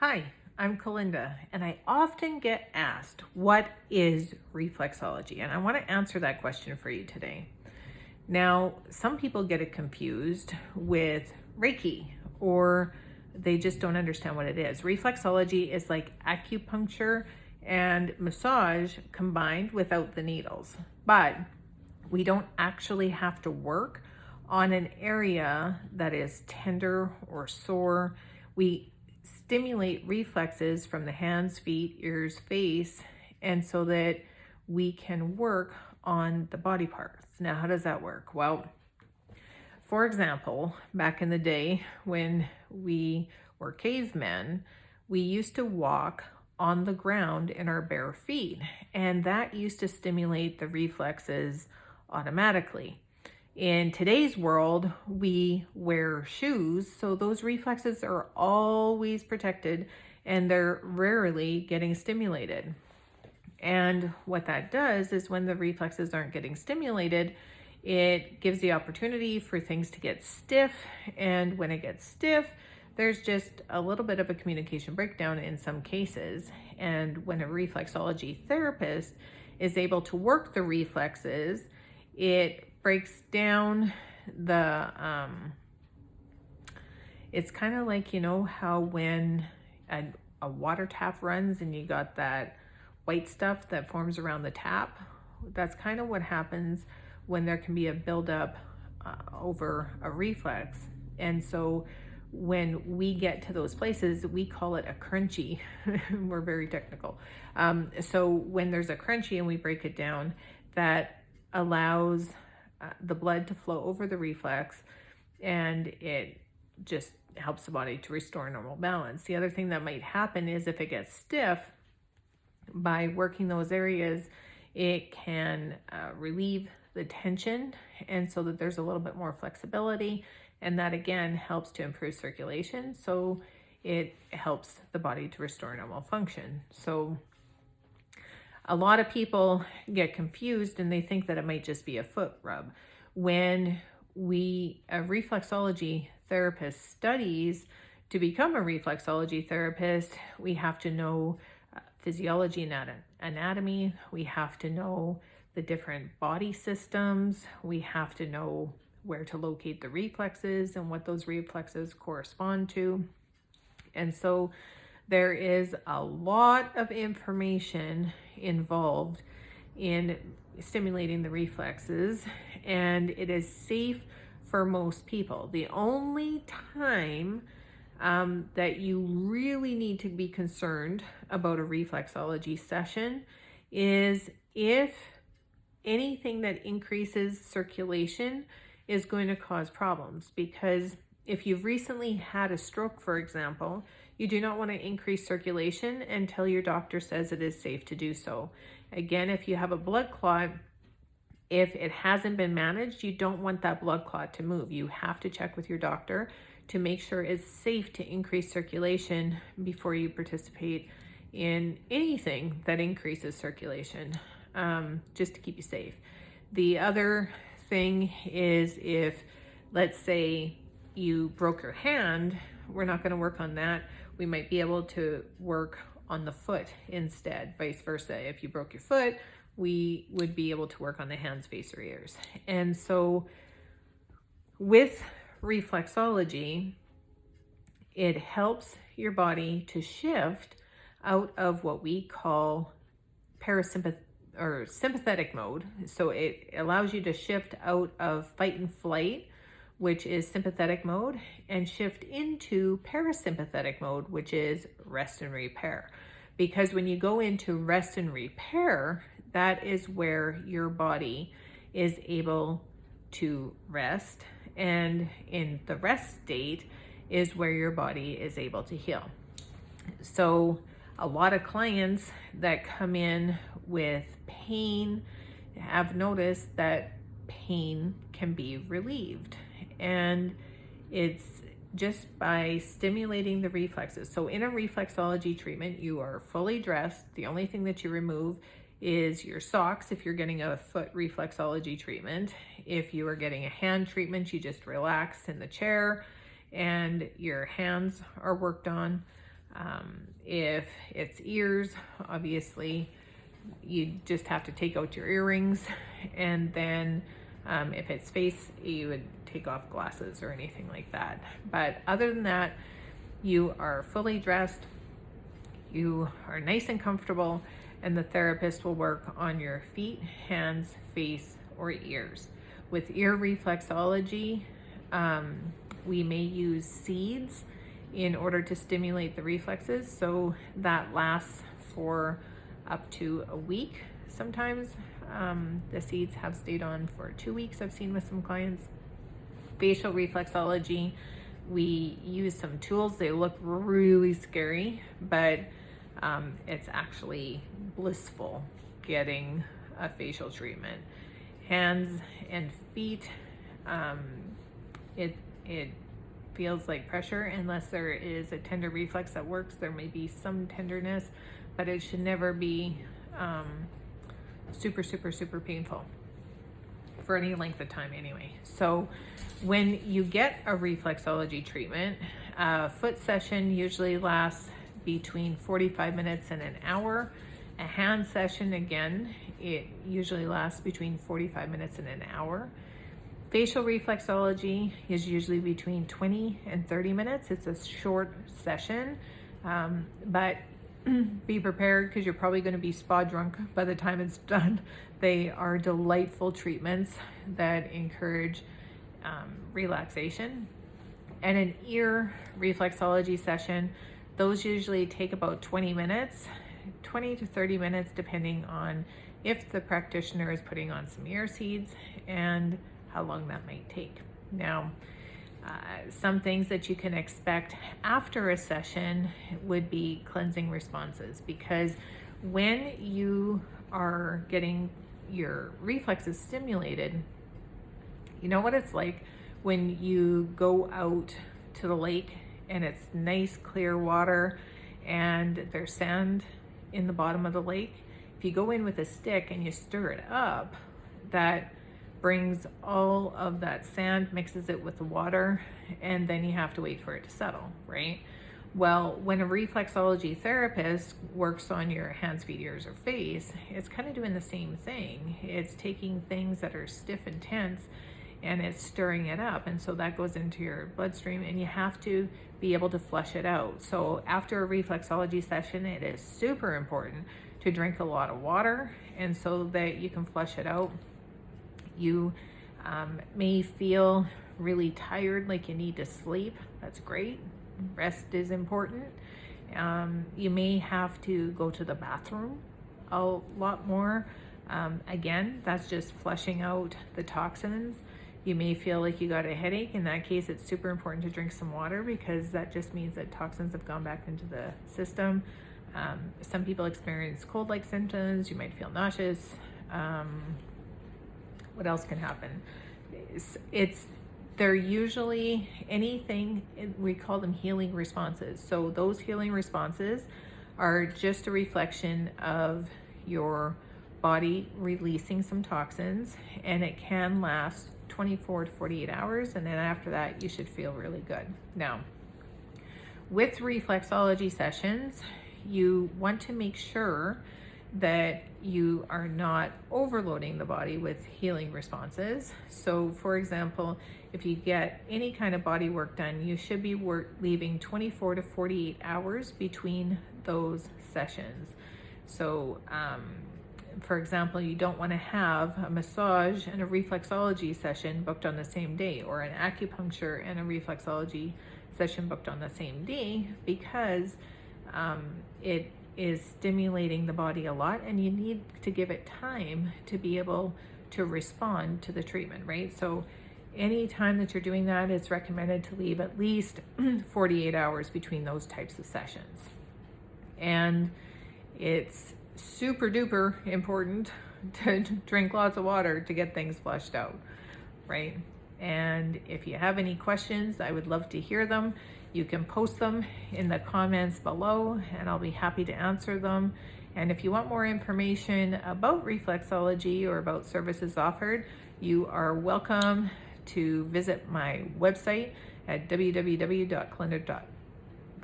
Hi, I'm Kalinda, and I often get asked, what is reflexology? And I want to answer that question for you today. Now, some people get it confused with Reiki, or they just don't understand what it is. Reflexology is like acupuncture and massage combined without the needles. But we don't actually have to work on an area that is tender or sore. We stimulate reflexes from the hands, feet, ears, face, and so that we can work on the body parts. Now, how does that work? Well, for example, back in the day when we were cavemen, we used to walk on the ground in our bare feet, and that used to stimulate the reflexes automatically. In today's world, we wear shoes, so those reflexes are always protected and they're rarely getting stimulated. And what that does is when the reflexes aren't getting stimulated, it gives the opportunity for things to get stiff. And when it gets stiff, there's just a little bit of a communication breakdown in some cases. And when a reflexology therapist is able to work the reflexes, it breaks down the, it's kind of like, how when a water tap runs and you got that white stuff that forms around the tap, that's kind of what happens when there can be a buildup over a reflex. And so when we get to those places, we call it a crunchy. We're very technical. So when there's a crunchy and we break it down, that allows the blood to flow over the reflex, and it just helps the body to restore normal balance. The other thing that might happen is if it gets stiff, by working those areas, it can relieve the tension, and so that there's a little bit more flexibility, and that again helps to improve circulation, so it helps the body to restore normal function. So a lot of people get confused and they think that it might just be a foot rub. When a reflexology therapist studies to become a reflexology therapist, we have to know physiology and anatomy. We have to know the different body systems. We have to know where to locate the reflexes and what those reflexes correspond to. And so there is a lot of information involved in stimulating the reflexes, and it is safe for most people. The only time that you really need to be concerned about a reflexology session is if anything that increases circulation is going to cause problems. Because if you've recently had a stroke, for example, you do not want to increase circulation until your doctor says it is safe to do so. Again, if you have a blood clot, if it hasn't been managed, you don't want that blood clot to move. You have to check with your doctor to make sure it's safe to increase circulation before you participate in anything that increases circulation, just to keep you safe. The other thing is, if, let's say, you broke your hand, we're not going to work on that. We might be able to work on the foot instead, vice versa. If you broke your foot, we would be able to work on the hands, face, or ears. And so with reflexology, it helps your body to shift out of what we call sympathetic mode. So it allows you to shift out of fight and flight, which is sympathetic mode, and shift into parasympathetic mode, which is rest and repair. Because when you go into rest and repair, that is where your body is able to rest, and in the rest state is where your body is able to heal. So a lot of clients that come in with pain have noticed that pain can be relieved, and it's just by stimulating the reflexes. So in a reflexology treatment, you are fully dressed. The only thing that you remove is your socks if you're getting a foot reflexology treatment. If you are getting a hand treatment, you just relax in the chair and your hands are worked on. If it's ears, obviously you just have to take out your earrings, and then if it's face, you would take off glasses or anything like that. But other than that, you are fully dressed, you are nice and comfortable, and the therapist will work on your feet, hands, face, or ears. With ear reflexology, we may use seeds in order to stimulate the reflexes, so that lasts for up to a week. Sometimes the seeds have stayed on for 2 weeks, I've seen with some clients. Facial reflexology, we use some tools. They look really scary, but it's actually blissful getting a facial treatment. Hands and feet, it feels like pressure unless there is a tender reflex that works. There may be some tenderness, but it should never be super painful for any length of time anyway. So when you get a reflexology treatment, a foot session usually lasts between 45 minutes and an hour. A hand session, again, it usually lasts between 45 minutes and an hour. Facial reflexology is usually between 20 and 30 minutes. It's a short session, but be prepared because you're probably going to be spa drunk by the time it's done. They are delightful treatments that encourage relaxation. And an ear reflexology session, those usually take about 20 minutes, 20 to 30 minutes, depending on if the practitioner is putting on some ear seeds and how long that might take. Now, some things that you can expect after a session would be cleansing responses, because when you are getting your reflexes stimulated, you know what it's like when you go out to the lake and it's nice clear water and there's sand in the bottom of the lake. If you go in with a stick and you stir it up, that brings all of that sand, mixes it with the water, and then you have to wait for it to settle, right? Well, when a reflexology therapist works on your hands, feet, ears, or face, it's kind of doing the same thing. It's taking things that are stiff and tense and it's stirring it up, and so that goes into your bloodstream, and you have to be able to flush it out. So after a reflexology session, it is super important to drink a lot of water, and so that you can flush it out. You may feel really tired, like you need to sleep. That's great. Rest is important. You may have to go to the bathroom a lot more. Again, that's just flushing out the toxins. You may feel like you got a headache. In that case, it's super important to drink some water, because that just means that toxins have gone back into the system. Some people experience cold-like symptoms. You might feel nauseous. What else can happen? They're usually anything, we call them healing responses. So those healing responses are just a reflection of your body releasing some toxins, and it can last 24 to 48 hours, and then after that you should feel really good. Now, with reflexology sessions, you want to make sure that you are not overloading the body with healing responses. So for example, if you get any kind of body work done, you should be leaving 24 to 48 hours between those sessions. So for example, you don't want to have a massage and a reflexology session booked on the same day, or an acupuncture and a reflexology session booked on the same day, because it is stimulating the body a lot, and you need to give it time to be able to respond to the treatment, right? So any time that you're doing that, it's recommended to leave at least 48 hours between those types of sessions. And it's super duper important to drink lots of water to get things flushed out, right? And if you have any questions, I would love to hear them. You can post them in the comments below, and I'll be happy to answer them. And if you want more information about reflexology or about services offered, you are welcome to visit my website at www.clinic.com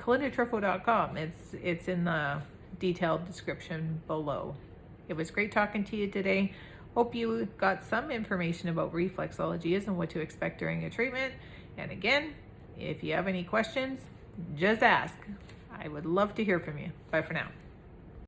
clinitrifo.com. It's in the detailed description below. It was great talking to you today. Hope you got some information about reflexology and what to expect during a treatment. And again, if you have any questions, just ask. I would love to hear from you. Bye for now.